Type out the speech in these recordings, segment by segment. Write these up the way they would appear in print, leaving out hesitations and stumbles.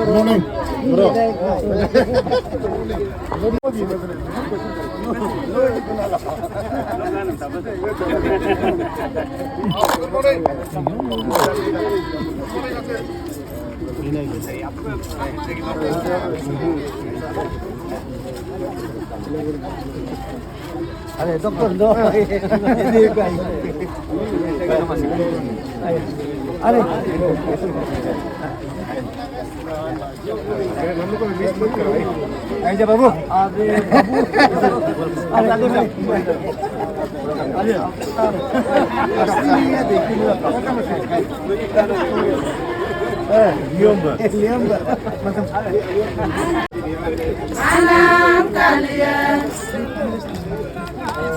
Morning, bro. Ada doktor do. Ini guys. Ada. Aja babu. Ada babu. Ada. Aslinya देखिए. Liamba. Liamba. Alam kalian.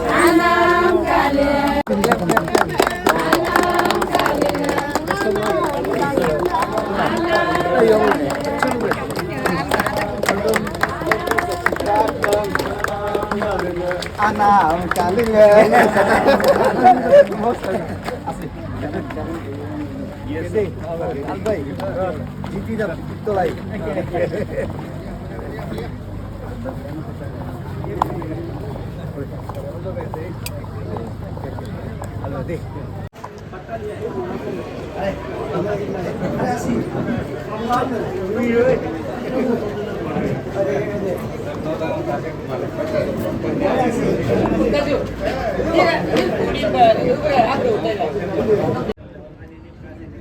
Alam kalian. Anak kalian. Jadi, albai. Jiti dah tolai. Halo deh.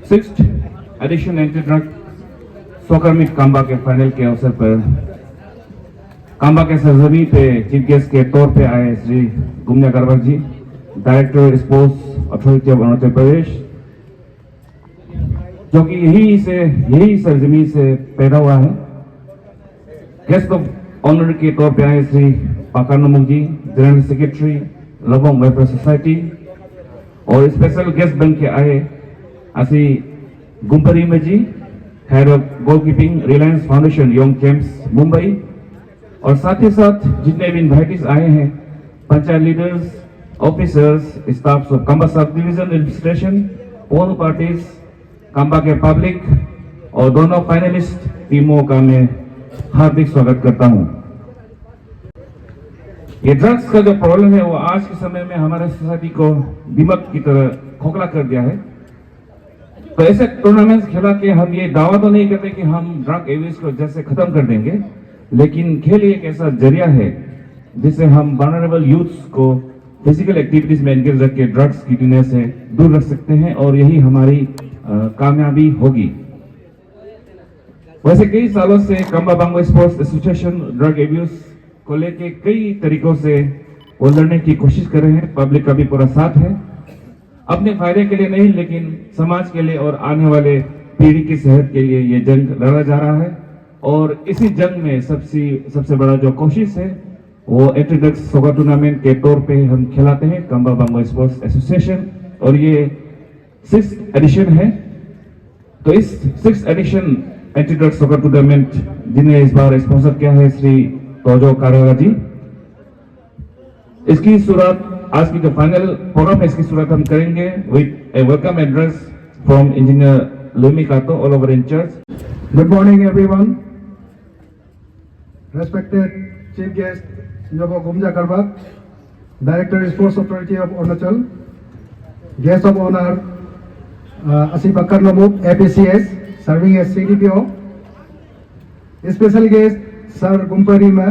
Sixth edition anti drug soccer meet कांबा के final के अवसर पर कांबा के सरजमी पे chief guest के तौर पे आए Shri Gumnia Garbar ji, director sports authority of Arunachal Pradesh, जो कि यही सरजमी से पैदा हुआ है। गेस्ट ऑफ ऑनर के तौर पे आए Shri Pakar Namuk ji, general secretary Labong welfare society, और स्पेशल गेस्ट बन के आए Asi Gumpri Mein ji, head of goalkeeping Reliance foundation young champs Mumbai, और साथ ही साथ जितने भी इन्वाइटीज आए हैं, panchayat leaders, officers, staffs of Kamba sub division administration, all parties, Kamba के पब्लिक और दोनों फाइनलिस्ट टीमों का मैं हार्दिक स्वागत करता हूं। ये ड्रग्स का जो प्रॉब्लम है वो आज के समय में हमारे सोसाइटी को दिमाग की तरह खोखला कर दिया है। तो ऐसे टूर्नामेंट्स खेला के हम ये दावा तो नहीं करते कि हम ड्रग एब्यूज को जैसे खत्म कर देंगे, लेकिन खेल एक ऐसा जरिया है जिससे हम वल्नरेबल यूथ्स को फिजिकल एक्टिविटीज में एंगेज रख के ड्रग्स की दुनिया से दूर रख सकते हैं, और यही हमारी कामयाबी होगी। वैसे कई सालों से Kamba Bangbo sports association drug abuse को लेके कई तरीकों से वो लड़ने की कोशिश कर रहे हैं। पब्लिक का भी पूरा साथ है, अपने फायदे के लिए नहीं लेकिन समाज के लिए और आने वाले पीढ़ी की सेहत के लिए ये जंग लड़ा जा रहा है। और इसी जंग में सबसे बड़ा जो कोशिश है वो एंटी ड्रग्स सोका टूर्नामेंट के तौर पे हम खिलाते हैं, कांबा बांग्बो स्पोर्ट्स एसोसिएशन, और ये 6th एडिशन है। तो इस 6th edition anti drugs soccer tournament जिन्हें इस बार स्पॉन्सर किया है श्री तोजो कारेगा जी, इसकी शुरुआत आज की जो फाइनल प्रोग्राम है इसकी शुरुआत हम करेंगे with a welcome address from engineer Lumi Kato all over in church. Good morning, everyone. Respected Chief Guest, Nyobo Gumja Karbak, Director Sports Authority of Arunachal, Guest of Honor, Asif Bakkar Namuk, APCS, serving as CDPO, Special Guest, Sir Gumpari Ma,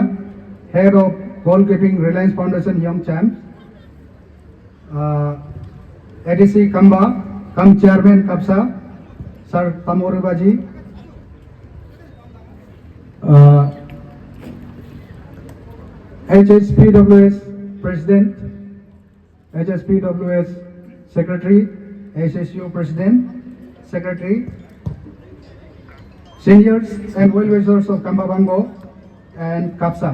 Head of Goalkeeping Reliance Foundation Young Champs, ADC Kamba, Chairman Kapsa, Sir Tamoribaji, HSPWS President, HSPWS Secretary, HSU President, Secretary, seniors and well-wishers of Kambabango and Kapsa,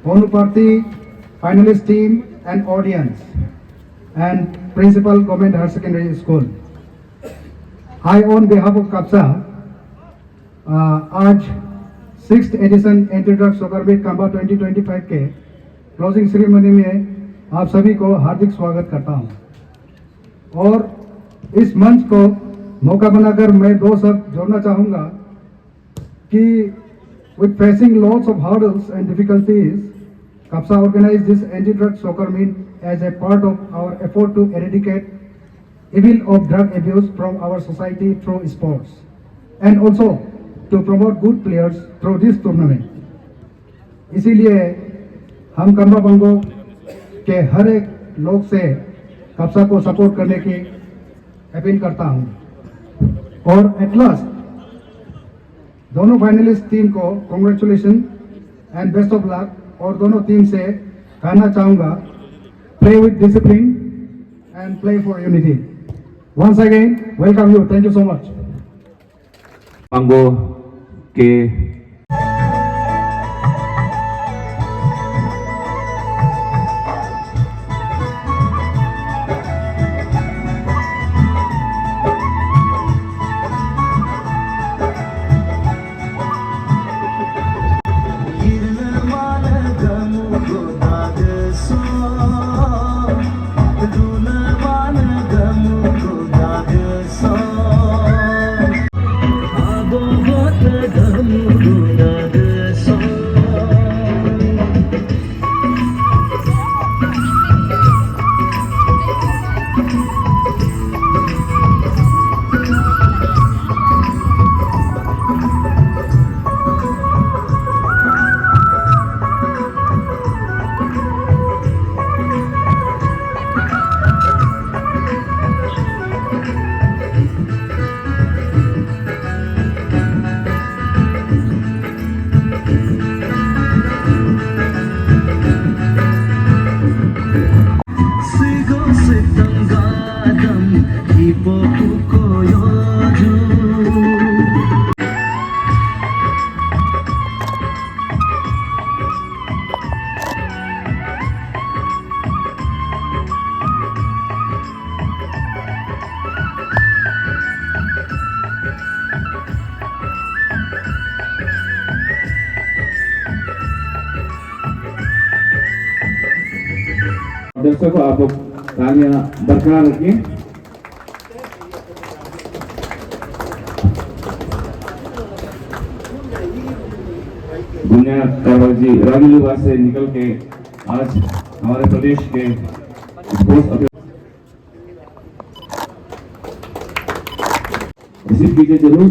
Bonuparthi, finalist team and audience, and Principal Government Higher Secondary School. I, on behalf of Kapsa, आज 6th edition antidrug soccer meet Kamba 2025 के closing ceremony में आप सभी को हार्दिक स्वागत करता हूं और इस मंच को मौका बनाकर मैं दो शब्द जोड़ना चाहूंगा कि with facing lots of hurdles and difficulties, Kapsa organized this anti-drug soccer meet as a part of our effort to eradicate evil of drug abuse from our society through sports and also to promote good players through this tournament. इसीलिए हम कम्बाबंगो के हर एक लोग से कप्सा को support करने की appeal करता हूं और एट लास्ट दोनों फाइनलिस्ट टीम को congratulation and best of luck और दोनों टीम से कहना चाहूंगा play with discipline and play for unity. Once again welcome you. Thank you so much. Mango के दर्शकों आप लोग तालियां बरकरार रखिए. दुनिया जी राजलीला से निकल के आज हमारे प्रदेश के स्पोर्ट्स रिसीव कीजिए जरूर.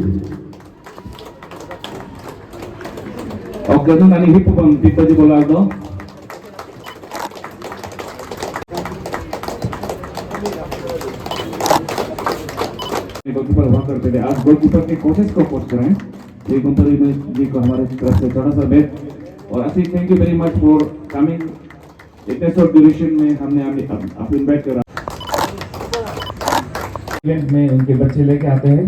और कहते हैं हिप पिताजी बोला दो. गोलकीपर हुआ करते थे, आज गोलकीपर के कोचेस को कोच कराएं. ये गुंपरी जी को हमारे तरफ से छोटा सा बेट. और Asif thank you very much for coming. इतने शॉर्ट ड्यूरेशन में हमने आप इनवाइट करा में उनके बच्चे लेके आते हैं.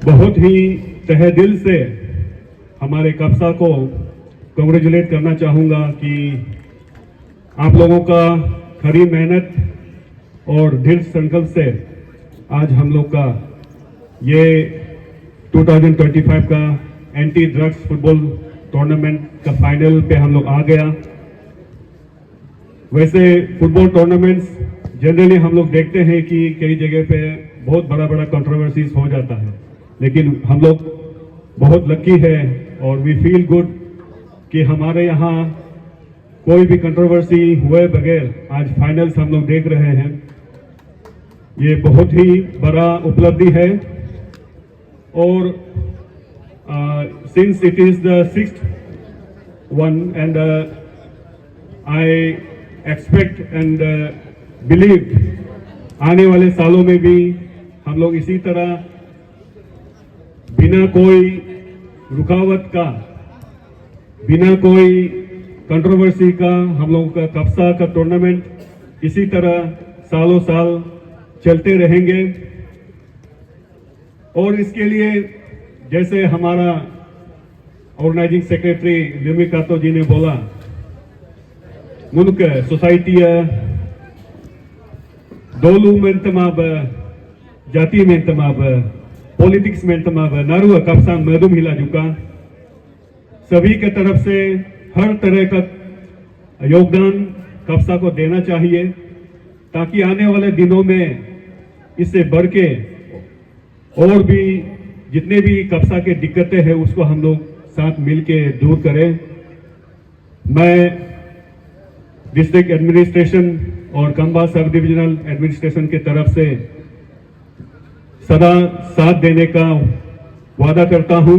बहुत ही तहे दिल से हमारे कप्सा को कांग्रेचुलेट करना चाहूँगा कि आप लोगों का खरी मेहनत और दृढ़ संकल्प से आज हम लोग का ये 2025 का एंटी ड्रग्स फुटबॉल टूर्नामेंट का फाइनल पे हम लोग आ गया। वैसे फुटबॉल टूर्नामेंट्स जनरली हम लोग देखते हैं कि कई जगह पे बहुत बड़ा बड़ा कंट्रोवर्सीज हो जाता है, लेकिन हम लोग बहुत लकी है और वी फील गुड कि हमारे यहाँ कोई भी कंट्रोवर्सी हुए बगैर आज फाइनल्स हम लोग देख रहे हैं। ये बहुत ही बड़ा उपलब्धि है और since it is the 6th one and I expect and believe आने वाले सालों में भी हम लोग इसी तरह बिना कोई रुकावट का, बिना कोई कंट्रोवर्सी का हम लोगों का कप्सा का टूर्नामेंट इसी तरह सालों साल चलते रहेंगे। और इसके लिए जैसे हमारा ऑर्गेनाइजिंग सेक्रेटरी लिमी कातो जी ने बोला, मुल्क सोसाइटी दोलू मेंतमाब जाति मेंतमाब पॉलिटिक्स मेंतमाब नारू कप्सा मधुम हिला जुका सभी के तरफ से हर तरह का योगदान कप्सा को देना चाहिए ताकि आने वाले दिनों में इससे बढ़ के और भी जितने भी कप्सा के दिक्कतें हैं उसको हम लोग साथ मिलके दूर करें। मैं डिस्ट्रिक्ट एडमिनिस्ट्रेशन और कंबा सब डिविजनल एडमिनिस्ट्रेशन की तरफ से सदा साथ देने का वादा करता हूं।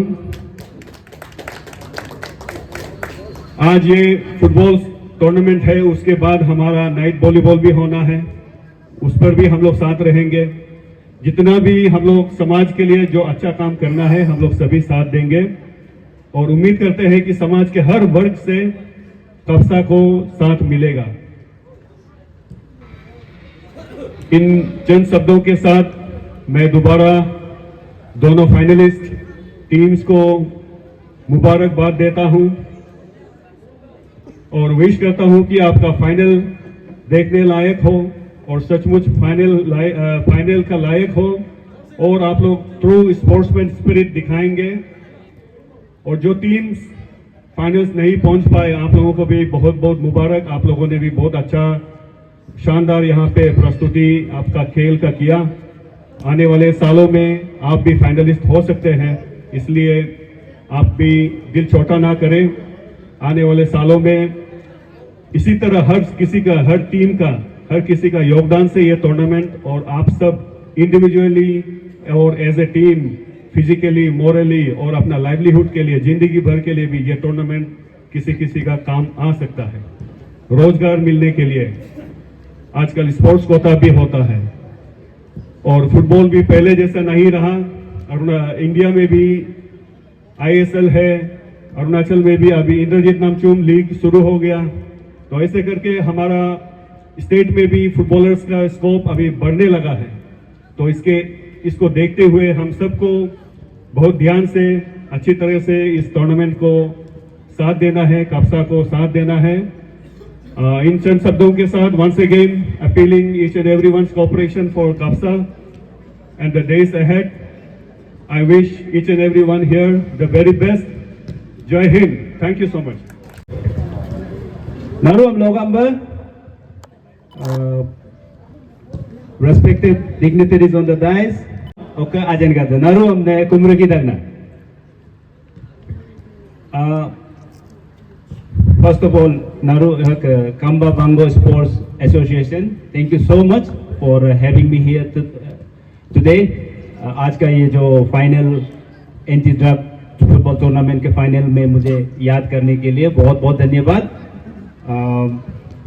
आज ये फुटबॉल टूर्नामेंट है, उसके बाद हमारा नाइट वॉलीबॉल भी होना है, उस पर भी हम लोग साथ रहेंगे। जितना भी हम लोग समाज के लिए जो अच्छा काम करना है हम लोग सभी साथ देंगे और उम्मीद करते हैं कि समाज के हर वर्ग से कप्सा को साथ मिलेगा। इन चंद शब्दों के साथ मैं दोबारा दोनों फाइनलिस्ट टीम्स को मुबारकबाद देता हूं और विश करता हूं कि आपका फाइनल देखने लायक हो और सचमुच फाइनल का लायक हो और आप लोग ट्रू स्पोर्ट्समैन स्पिरिट दिखाएंगे। और जो टीम्स फाइनल्स नहीं पहुंच पाए आप लोगों को भी बहुत बहुत मुबारक। आप लोगों ने भी बहुत अच्छा शानदार यहाँ पे प्रस्तुति आपका खेल का किया। आने वाले सालों में आप भी फाइनलिस्ट हो सकते हैं, इसलिए आप भी दिल छोटा ना करें। आने वाले सालों में इसी तरह हर किसी का, हर टीम का, हर किसी का योगदान से ये टूर्नामेंट और आप सब इंडिविजुअली और as a team physically, morally और अपना लाइवलीहुड के लिए, जिंदगी भर के लिए भी ये टूर्नामेंट किसी किसी का काम आ सकता है। रोजगार मिलने के लिए आजकल स्पोर्ट्स कोटा भी होता है और फुटबॉल भी पहले जैसा नहीं रहा। इंडिया में भी ISL है, अरुणाचल में भी अभी इंद्रजीत नामचुम लीग शुरू हो गया, तो ऐसे करके हमारा स्टेट में भी फुटबॉलर्स का स्कोप अभी बढ़ने लगा है। तो इसको देखते हुए हम सबको बहुत ध्यान से, अच्छी तरह से इस टूर्नामेंट को साथ देना है, कप्सा को साथ देना है। इन चंद शब्दों के साथ once again appealing each and everyone's cooperation for Kapsa and the days ahead. I wish each and everyone here the very best. Jai Hind. Thank you so much. Narum Logamba, respected dignitaries on the dais. Okay, ajan gada. Narum ne kumraki dagna. First of all, Naru Kamba Bango Sports Association. Thank you so much for having me here today. आज का ये जो final anti drug football tournament के final में मुझे याद करने के लिए बहुत बहुत धन्यवाद।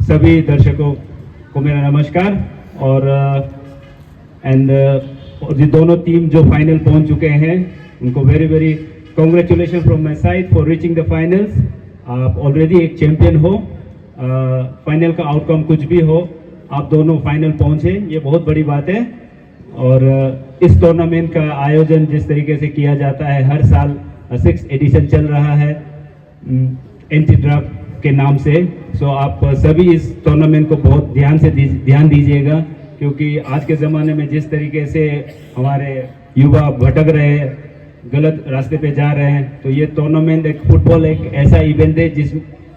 सभी दर्शकों को मेरा नमस्कार और ये दोनों टीम जो फाइनल पहुंच चुके हैं उनको very very congratulation from my side for reaching the finals. आप ऑलरेडी एक चैंपियन हो, फाइनल का आउटकम कुछ भी हो, आप दोनों फाइनल पहुंचे, ये बहुत बड़ी बात है। और इस टूर्नामेंट का आयोजन जिस तरीके से किया जाता है, हर साल 6th एडिशन चल रहा है एंटी ड्रग के नाम से। सो आप सभी इस टूर्नामेंट को बहुत ध्यान दीजिएगा क्योंकि आज के ज़माने में जिस तरीके से हमारे युवा भटक रहे हैं, गलत रास्ते पे जा रहे हैं, तो ये टूर्नामेंट एक फुटबॉल एक ऐसा इवेंट है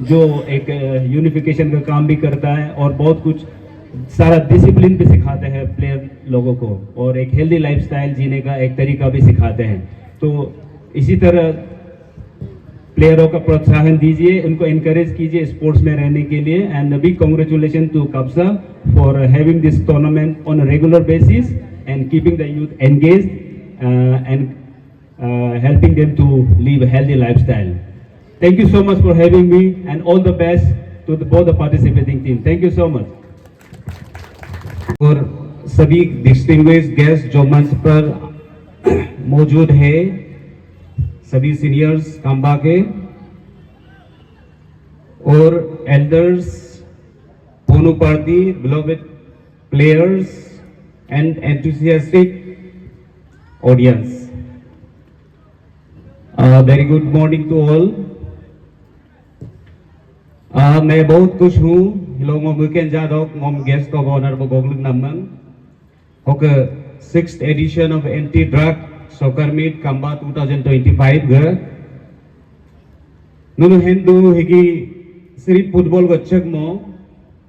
जो एक यूनिफिकेशन का काम भी करता है और बहुत कुछ सारा डिसिप्लिन भी सिखाते हैं प्लेयर लोगों को, और एक हेल्दी लाइफस्टाइल जीने का एक तरीका भी सिखाते हैं। तो इसी तरह प्लेयरों का प्रोत्साहन दीजिए, उनको इनकरेज कीजिए स्पोर्ट्स में रहने के लिए। And big congratulation to Kapsa for having this tournament on a regular basis and keeping the youth engaged and helping them to live a healthy lifestyle. Thank you so much for having me, and all the best to both the participating team. Thank you so much. और सभी distinguished guest जो मंच पर मौजूद है, सभी seniors Kamba के और elders, Ponu party, beloved players and enthusiastic audience. Very good morning to all. मैं बहुत खुश हूँ हिलोंगो मुकेन Jadav ngom guest of honor बगोगलुग नामन होक 6th edition of anti drug soccer meet Kamba 2025 ग नुनु हिंदू हिगी सिर्फ फुटबॉल को चक मो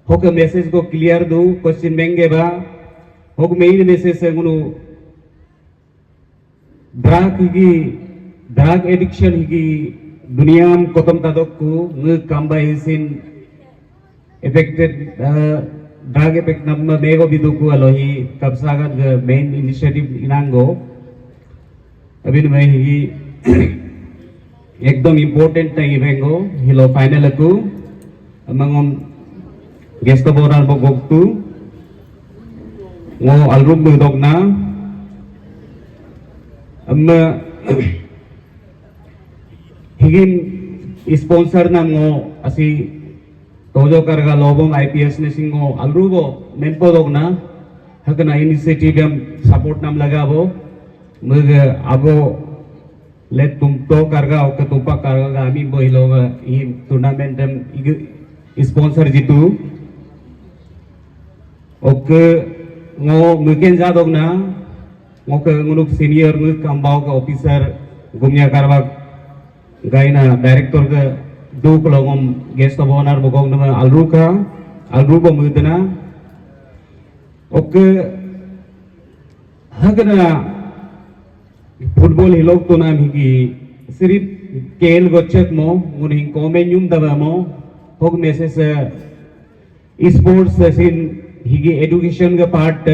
होक मैसेज को क्लियर दो क्वेश्चन बेंगे बा होक मेन मैसेज से गुनु ड्रग हिगी ड्रग एडिक्शन हिगी दुनिया में कोतम तादोकु न Kamba हिसिन affected drug effect namma mego biduku alohi kapsagat main initiative inango abin mai hi ekdom important ta ibengo hilo final aku amangom guest borar bogoktu ngo alrum budogna amma higin sponsor na ngo asi tojo karga lobong IPS ne singo alrugo menpodog na hakna initiative am support nam lagabo mug abo let tum to karga ok tupa karga ami boiloga i tournament am sponsor jitu ok ngo muken jadog na ngo ngunuk senior ngu kambao ka officer gumya karwa gaina director ka दो कलगम guest of honour बगोग नम अलरू को मुदना okay हगना football हिलोग तो नाम हिगी सिर्फ केल गोचक मो मुनि कोमेन्युम दबा मो होग मैसेज स्पोर्ट्स सिन हिगी एजुकेशन का पार्ट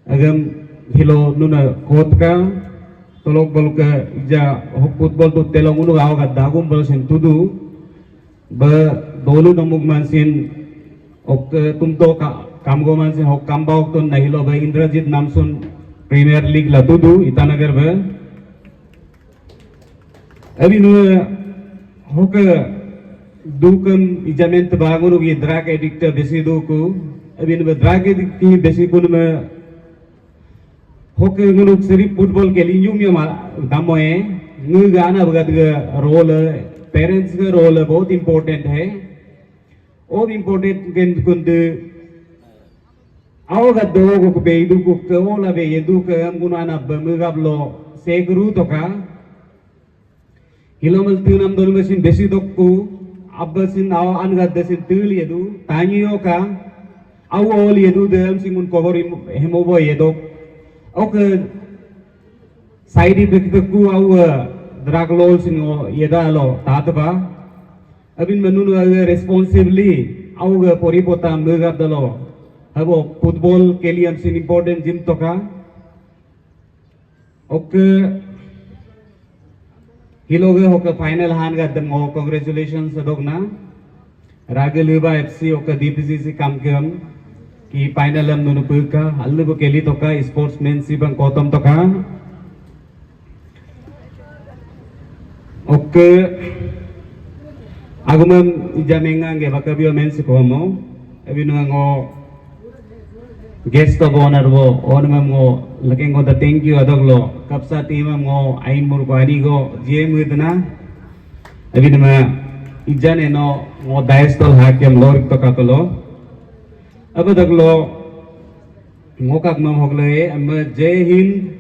अगम हिलो नुना कोत का tolok bolok ja football tu telong unu aw ga dagum bol sen tudu ba dolu namuk mansin ok tumto kamgo mansin hok kambao to nahilo ba Indrajit Namsun Premier League la tudu Itanagar ba abi nu hok dukam ijament bagunu gi drug addict besi duku abi nu drug addict ki besi kun me होके गुनुक सिर्फ football के लिए यूं दामो है नु गाना बगत का रोल पेरेंट्स का रोल बहुत इंपॉर्टेंट है और इंपॉर्टेंट के कुंद आओ का दो को बेदू को कोला बे यदू का हम गुनाना बमगाबलो सेगरू तो का हिलोमल तीनम दोन मशीन बेसी तो को अब सिन आओ अनगा दसिन तील यदू तानियो का आओ ओल यदू देम सिंगुन कवर हेमोबो यदो ओके साइड इफेक्ट को आउ ड्रग लॉस नो येदा लो तातबा अबिन मनुन रेस्पॉन्सिबली आउ परिपोता मगा दलो हबो फुटबॉल के लिए हम सिन इंपॉर्टेंट जिम तो का ओके हिलोगे होके फाइनल हान गा दमो कांग्रेचुलेशंस दोगना रागलुबा एफसी ओके डीपीसीसी काम के हम कि फाइनल हम नुनु पुका हल्लबो केली तो का स्पोर्ट्समैनशिप अं कोतम तो का ओके आगुमन इजामेंगा के बकबियो मेंस कोमो अबिनुंगो गेस्ट ऑफ ऑनर वो ओनमो लकेंगो द थैंक यू अदगलो कपसा टीम मो आइन मुर बानी गो जे मुदना अबिनमा इजाने नो मो दायस्तल हाकेम लोर तो का तलो अब दगलो ngokak mam hogle jai hind,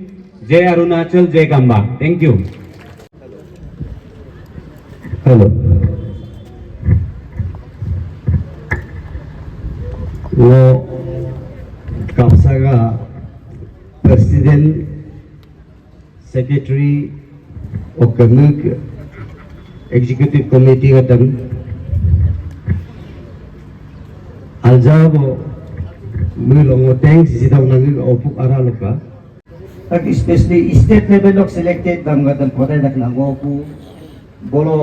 jai Arunachal, jai Kamba. Thank you. Hello. वो कापसागा प्रेसिडेंट सेक्रेटरी और कमिक एग्जीक्यूटिव कमेटी का दम अलजाबो मुलोंगो थैंक्स जिताव नंगी ओपुक आरा लोका तक स्पेशली स्टेट लेवल लोग सिलेक्टेड दम गदम पता रखना वो को बोलो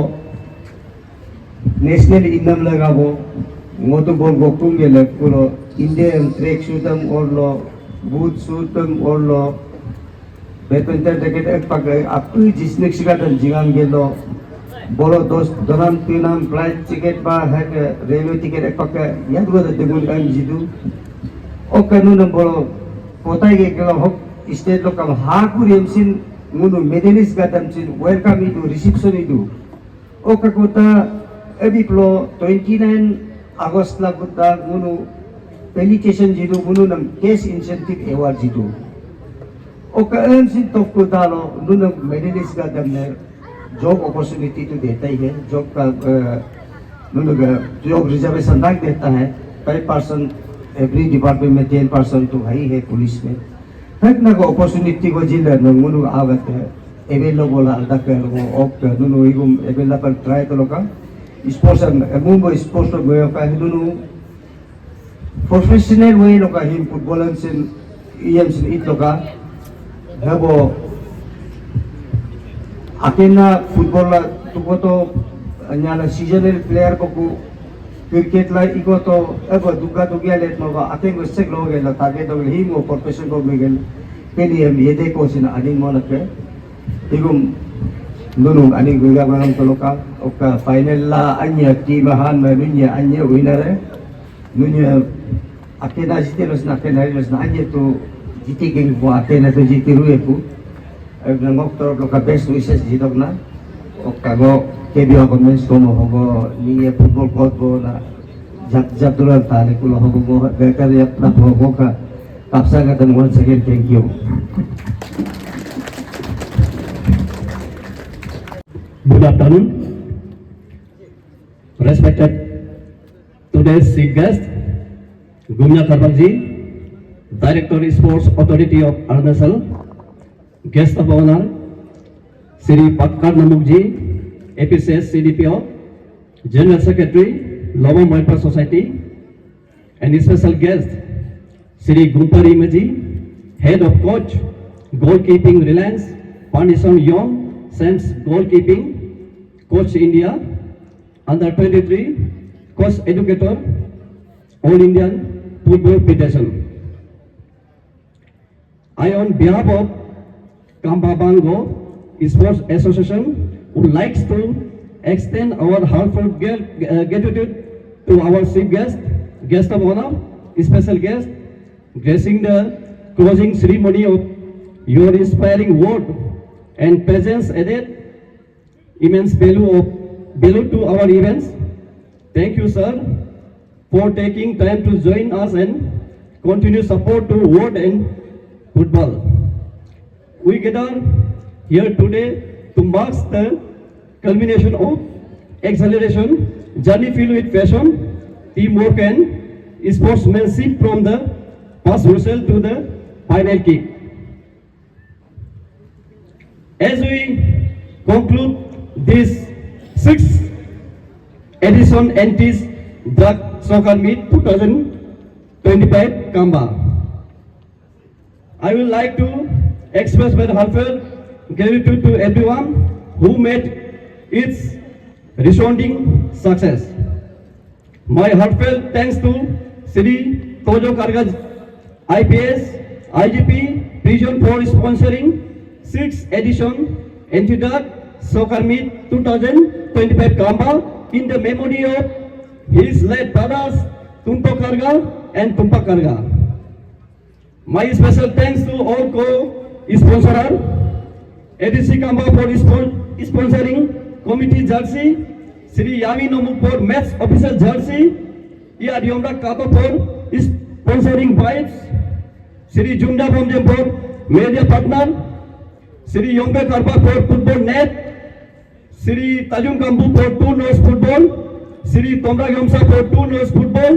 नेशनल इनम लगाबो मोटो बोल गोकुम गेले पुरो इंडियन ट्रैक शूटम और लो बूट शूटम और लो बैडमिंटन रैकेट एक पक आपू जिसने शिकायत जिगाम गेलो बोलो दोस्त दोनम तीनम फ्लाइट टिकट बा है रेलवे टिकट एक पक याद हुआ तो गुण काम जिदू ओ कानून बोलो पोताई के गेलो हो स्टेट लोग कम हाकुर एमसिन मुनु मेडलिस्ट गातम सिन वेलकम इदू रिसेप्शन इदू ओ ककोता अभी प्लो 29 August la kuta munu penetration jidu munu nam case incentive award jidu o ka sin top kuta lo nunu medalist ka damne job opportunity to देता ही है job का नून job reservation रख देता है 5% every department में 10% तो है ही है पुलिस में तक ना को opportunity को जिला नून आवत है available अलग कर वो ओक नून इगुम available try तो लोका स्पोर्ट्स मुंबई स्पोर्ट्स वे का हिदुनु प्रोफेशनल वे लोका हिम फुटबॉल सिन ईएम सिन इत लोका हबो अकेना फुटबॉल तुको तो अन्याला सीजनल प्लेयर को क्रिकेट ला इको तो अब दुगा दुगिया लेट मवा अकेन को सेक लोगे ला ताके तो हिम वो प्रोफेशनल को मिगल के लिए हम ये देखो सिन अनिन Molke इगुम nunung aning guga manam toloka oka final la anya timahan menunya anya winner nunya akena jitelos na akena los na anya to jiti geng bo akena to jiti ruye ku nangok to loka best wishes jitok na oka go kebio comments ko mo hobo ni football coach bo na jap duran tane kulo hobo mo bekar yap na hobo ka kapsa ka tan once again thank you. Good afternoon, respected today's chief guest, Gumya Karbakji, Director Sports Authority of Arunachal, guest of honor, Sri Patkar Namukji, APCS CDPO, General Secretary, Lobam Welfare Society, and special guest, Sri Gumpar Imaji, Head of Coach, Goalkeeping Reliance, Foundation Young, Sam's Goalkeeping, Coach India, Under 23, Coach Educator, All Indian Football Federation. I, on behalf of Kamba Bango Sports Association, would like to extend our heartfelt gratitude to our chief guest, guest of honor, special guest, gracing the closing ceremony of your inspiring word and presence added immense value to our events. Thank you, sir, for taking time to join us and continue support to word and football. We gather here today to mark the culmination of acceleration, journey filled with passion, teamwork and sportsmanship from the first whistle to the final kick. As we conclude this 6th edition Antis Drug Soccer Meet 2025 Kamba, I would like to express my heartfelt gratitude to everyone who made its resounding success. My heartfelt thanks to Sri Tojo Kargaj IPS, IGP, Vision for sponsoring 6th edition Anti-Drug Soccer Meet 2025 Kamba in the memory of his late brothers Tumpo Karga and Tumpa Karga. My special thanks to all co-sponsors, ADC Kamba for sponsoring committee jersey, Sri Yami Nomu for match official jersey, Yadiomra Kato for sponsoring vibes, Sri Junda Bomjem for media partner, Sri Yongbe Karba for football net, Sri Tajung Kambu for 2 nose football, Sri Tomra Yomsa for 2 nose football,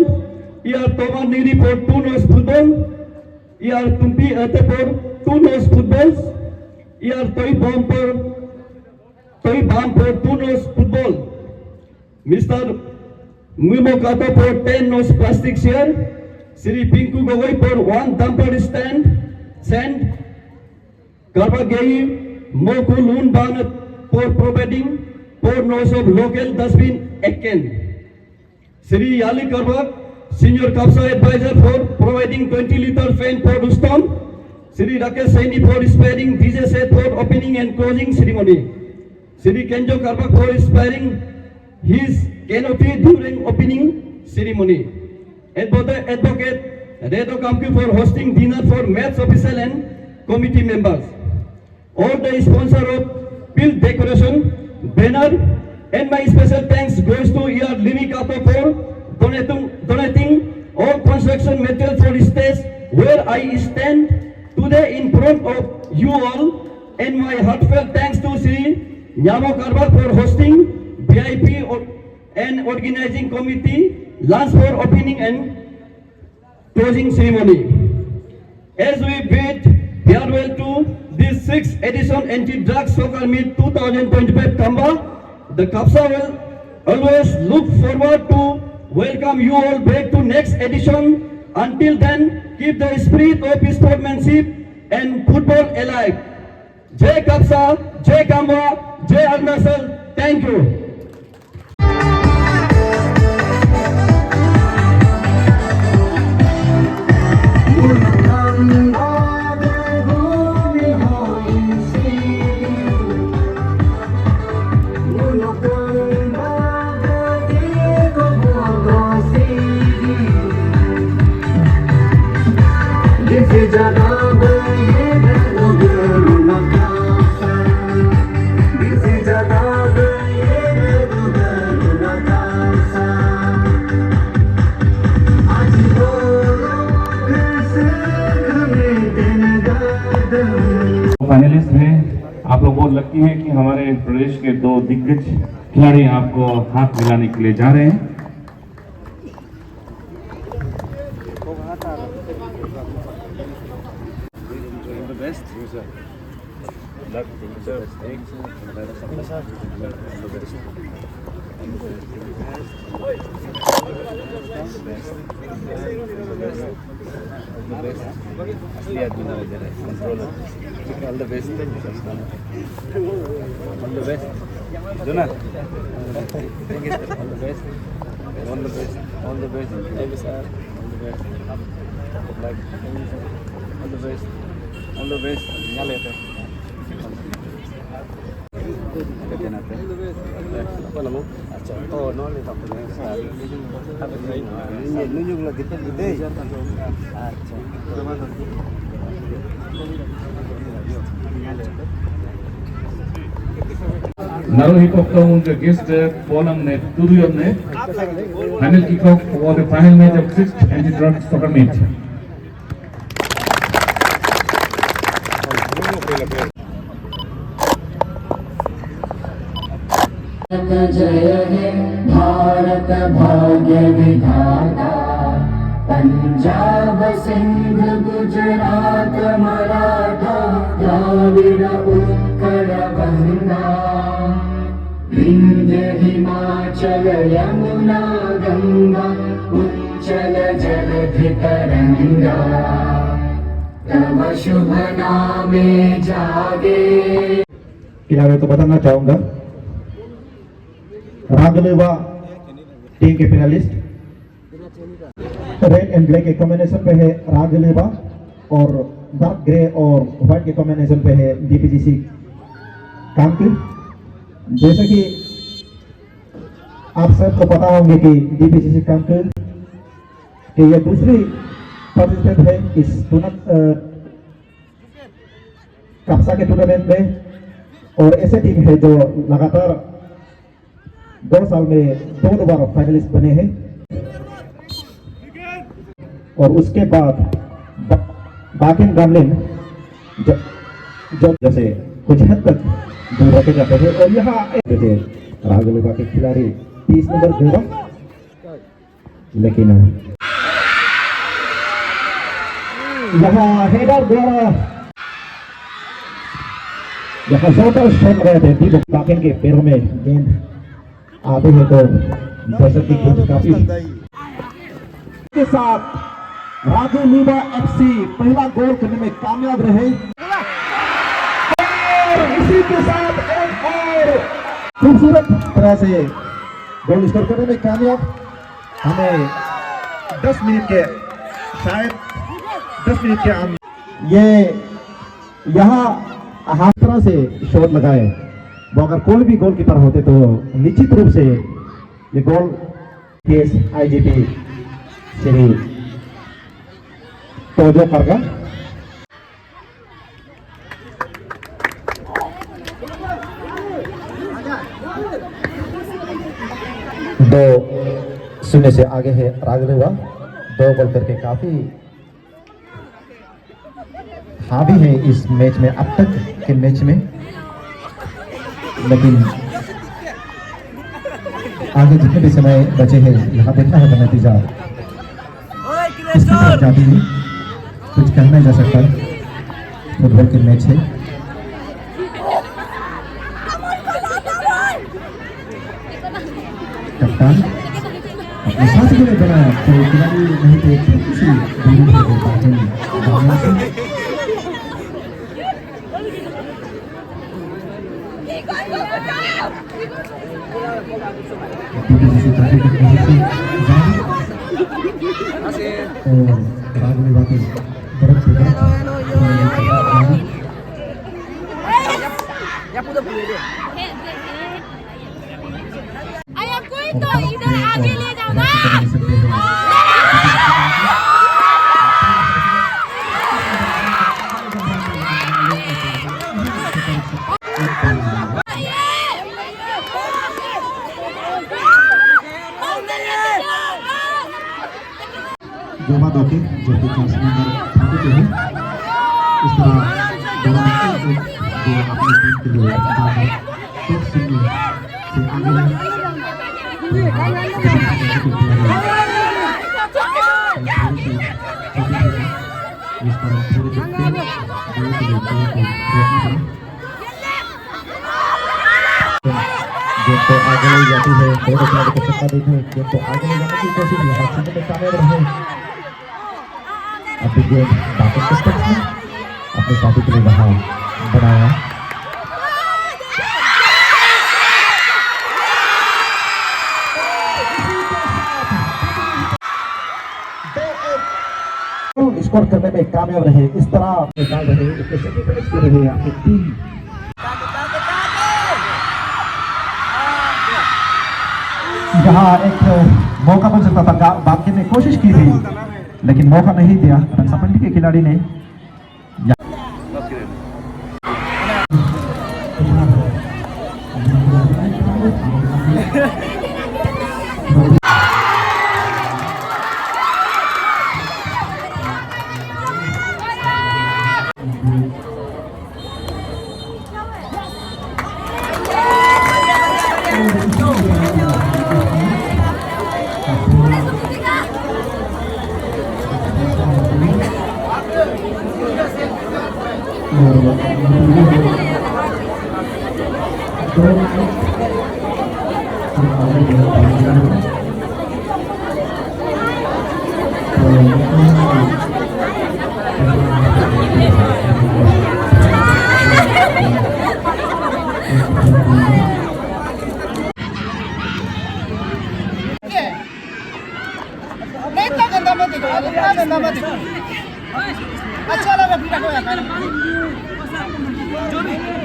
ER Toma Niri for 2 nose football, ER Tumpi Ate for 2 nose footballs, ER Toy Bomb for 2 nose football, Mr. Muimo Kato for 10 nose plastic chair, Sri Pinku Gogoi for 1 dumper sand, Garba Gayi Mokulun Ban for providing 4 nose of local dustbin Ekken, Sri Yali Karba Senior Kapsa Advisor for providing 20 liter fan for Rustom, Sri Rakesh Saini for sparing DJ set for opening and closing ceremony, Sri Kenjo Karba for sparing his canopy during opening ceremony, Advocate Redo Kamki for hosting dinner for match official and committee members, all the sponsor of field decoration, banner, and my special thanks goes to ER Lini Kato for donating all construction material for stage where I stand today in front of you all, and my heartfelt thanks to Sri Nyamo Karba for hosting VIP and organizing committee lunch for opening and closing ceremony. As we bid farewell to this 6th edition Anti-Drug Soccer Meet 2025 Kamba, the Kapsa will always look forward to welcome you all back to next edition. Until then, keep the spirit of sportsmanship and football alive. Jai Kapsa, Jai Kamba, Jai Arunachal. Thank you. Finalist हैं, आप लोग बहुत lucky हैं कि हमारे प्रदेश के 2 दिग्गज खिलाड़ी आपको हाथ मिलाने के लिए जा रहे हैं। All the best. All the best. Jonah. Thank you, sir. All the best. All the best. All the best. Thank you, sir. All the best. Good luck. Thank you, sir. All the best. All the best. यहाँ लेते हैं। Kerja nanti. Apa nama? Aceh. Oh, no le tak pernah. Ini nunjuk lagi tu gede. Aceh. Now Hipokong, the guest Polam net, Turuyam net, final kickoff for the final match of 6th Anti-Drug Soccer Meet. जय हे भारत भाग्य विधाता, पंजाब सिंध गुजरात मराठा द्राविड़ उत्कल गंगा, विंध्य हिमाचल यमुना गंगा उच्चल जलधि तरंगा, तव शुभ नामे जागे। खिलाड़ियों को बताना चाहूंगा, रागलेवा team के फिनालिस्ट रेड एंड ग्रे के कॉम्बिनेशन पे है रागलेवा, और डार्क ग्रे और व्हाइट के कॉम्बिनेशन पे है डीपीजीसी कामकी। जैसे कि आप सबको पता होंगे कि डीपीजीसी कामकी कि यह दूसरी पार्टिसिपेंट है इस कप्सा के टूर्नामेंट में, और ऐसे टीम है जो लगातार 2 साल में 2 बार फाइनलिस्ट बने हैं। और उसके बाद बाकिन गामलिन जो जैसे कुछ हद तक दूर रखे जाते थे और यहाँ थे रागलुवा के खिलाड़ी 30 नंबर गौरव, लेकिन यहाँ हेडर द्वारा यहाँ जोरदार शॉट लगाए थे दीपक बाकिन के पैरों में गेंद आते हैं तो दर्शक की गूंज काफी के साथ रागलुवा एफसी पहला गोल करने में कामयाब रहे। इसी के साथ एक और खूबसूरत तरह से गोल स्कोर करने में कामयाब। हमें 10 मिनट के शायद 10 मिनट के ये यहाँ हर तरह से शॉट लगाए, वो अगर कोई भी गोलकीपर होते तो निश्चित रूप से ये गोल केस IGP श्री तोजो करगा। दो शून्य से आगे है रागलुवा, 2 गोल करके काफी हावी है इस मैच में, अब तक के मैच में। लेकिन आगे जितने भी समय बचे हैं यहाँ देखना होगा नतीजा किस तरफ जाती है, कुछ कहना नहीं जा सकता, फुटबॉल के मैच है। कप्तान अपने साथ के लिए बनाया तो खिलाड़ी नहीं तो किसी दूरी पर कोई तो इधर आगे ले जाओ ना। गोवा दोके जो कि 4 नंबर थाने पे है, इस तरह गोवा दोके जो अपनी टीम के लिए टॉप शून्य से आगे है। गेम तो आगे ले जाती है, दोनों खिलाड़ी को चक्का देते हैं, गेम तो आगे ले जाने की कोशिश यहाँ से में कामयाब रहे। अब गेम बाकी कस्टम्स ने अपने साथी के लिए वहाँ बनाया। स्कोर करने में कामयाब रहे, इस तरह निकाल रहे, उसके सेक्रीफाइस कर रहे अपनी टीम। जहाँ एक मौका बन सकता था, बाकी ने कोशिश की थी लेकिन मौका नहीं दिया रक्षापंडी के खिलाड़ी ने। अच्छा लगा फिर को यार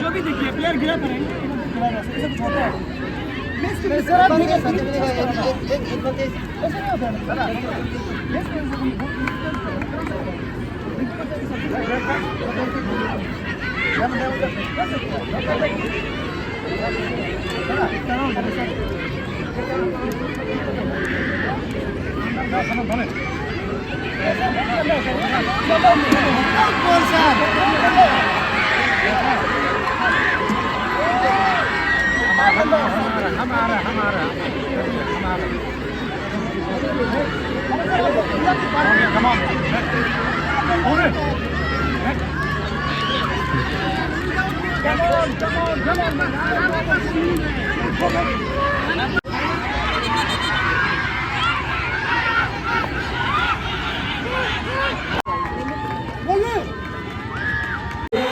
जो भी देखिए प्लेयर गिरा पर ऐसा कुछ होता है सर ठीक है सर ऐसा नहीं होता है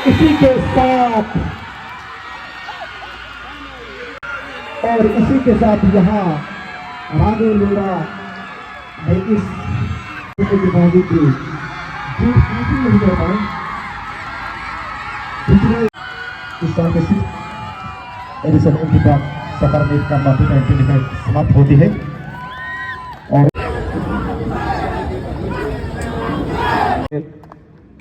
इसी के साथ और इसी के साथ यहाँ राघव लूड़ा ने इस प्रतिभागी की जीत हासिल नहीं कर पाए। दूसरे इस साल के एडिशन इंतजाम सफर में का माफी समाप्त होती है और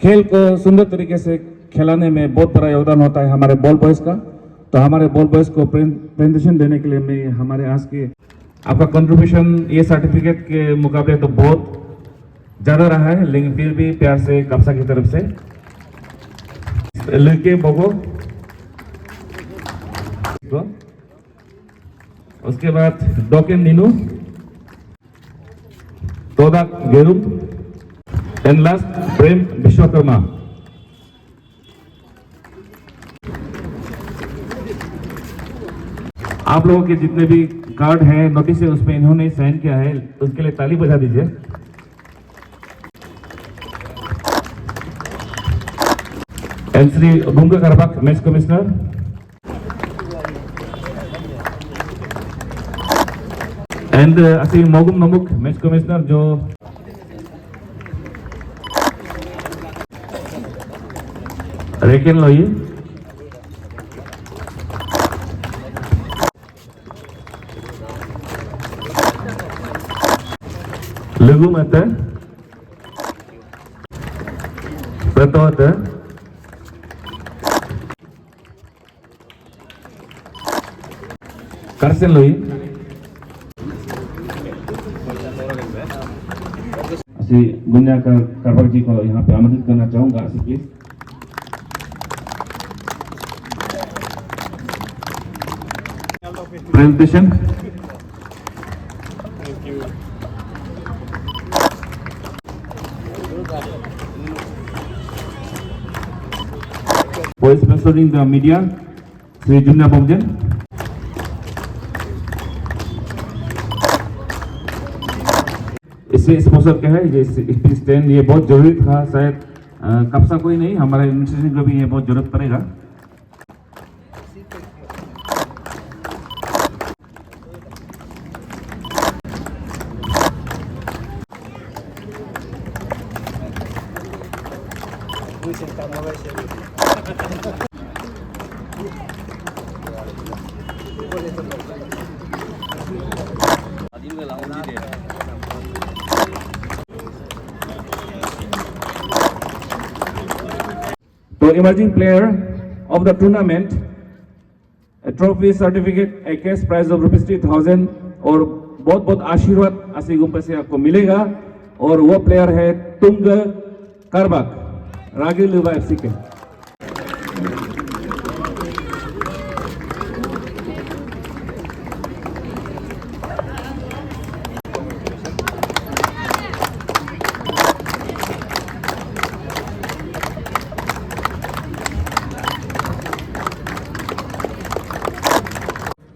खेल को सुंदर तरीके से खिलाने में बहुत बड़ा योगदान होता है हमारे बॉल बॉयज का। तो हमारे बॉल बॉयज को प्रेजेंटेशन देने के लिए मैं हमारे आज के आपका कंट्रीब्यूशन ये सर्टिफिकेट के मुकाबले तो बहुत ज़्यादा रहा है, लेकिन फिर भी प्यार से कब्सा की तरफ से लड़के बोगो, उसके बाद डॉकेन नीनू, तोदा गेरुम एंड लास्ट प्रेम विश्वकर्मा। आप लोगों के जितने भी कार्ड हैं, नोटिस है, उसमें इन्होंने साइन किया है, उसके लिए ताली बजा दीजिए। And Shri Bunga Karbak match commissioner, and असी मोगुम नमुक मैच कमिश्नर जो रेकेन लोई, लघु मत प्रतोत करसेन लोई, असी गुन्या कारबाक जी को यहाँ पे आमंत्रित करना चाहूंगा। असी please presentation. For sponsoring the media, Shri जुन्ना बहुजन। इससे स्पॉन्सर क्या है, ये स्टैंड ये बहुत जरूरी था, शायद कब्सा कोई नहीं, हमारा एडमिनिस्ट्रेशन को भी ये बहुत जरूरत पड़ेगा। तो emerging player of the tournament, trophy, certificate, a cash prize of ₹3000 और बहुत बहुत आशीर्वाद असी गुम्पे से आपको मिलेगा। और वो प्लेयर है तुंग कारबाक, रागिल लुबा एफसी के।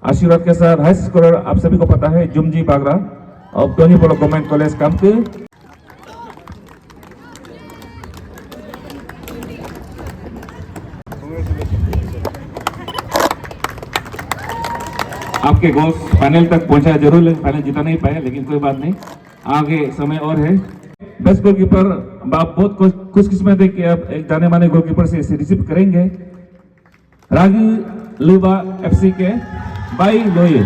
आशीर्वाद के साथ हाई स्कोरर आप सभी को पता है जुमजी बागरा और टोनी पोलो गवर्नमेंट कॉलेज कामके। आपके गोल्स फाइनल तक पहुंचा जरूर, लेकिन फाइनल जीता नहीं पाए, लेकिन कोई बात नहीं, आगे समय और है। बेस्ट गोलकीपर आप बहुत खुशकिस्मत है कि आप एक जाने माने गोलकीपर से इसे रिसीव करेंगे। रागी लुबा एफसी के बाई लोये।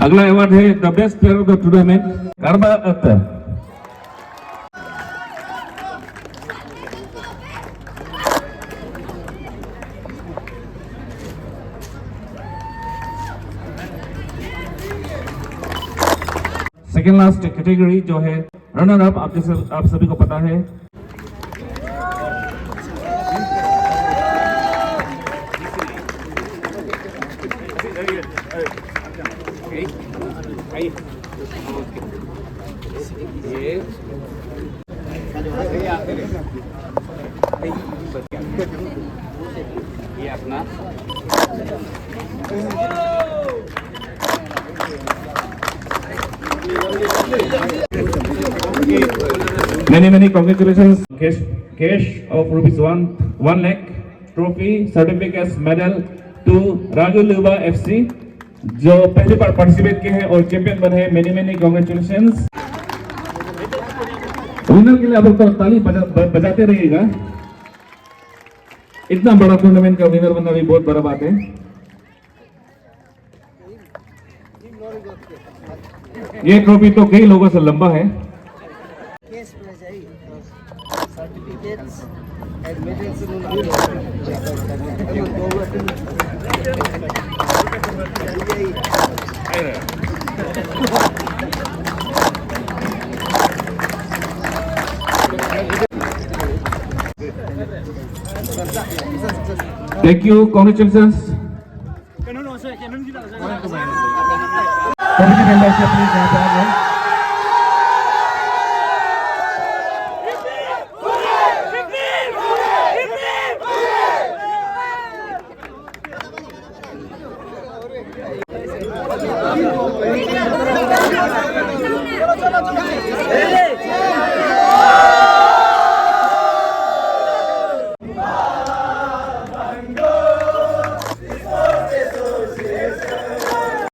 अगला अवार्ड है the best player of the tournament करबा अख्तर। सेकेंड लास्ट कैटेगरी जो है रनर अप, आप सभी को पता है Many congratulations. Cash of rupees 1 lakh, trophy, certificates, medal to Raju Luba FC जो पहली बार पार्टिसिपेट किए हैं और चैंपियन बने हैं। many congratulations। विनर के लिए आप लोग तो ताली बजाते रहिएगा। इतना बड़ा टूर्नामेंट का विनर बनना भी बहुत बड़ा बात है। ये ट्रॉफी तो कई लोगों से लंबा है। Thank you, congratulations। Committee member से प्लीज यहाँ पे आ जाए।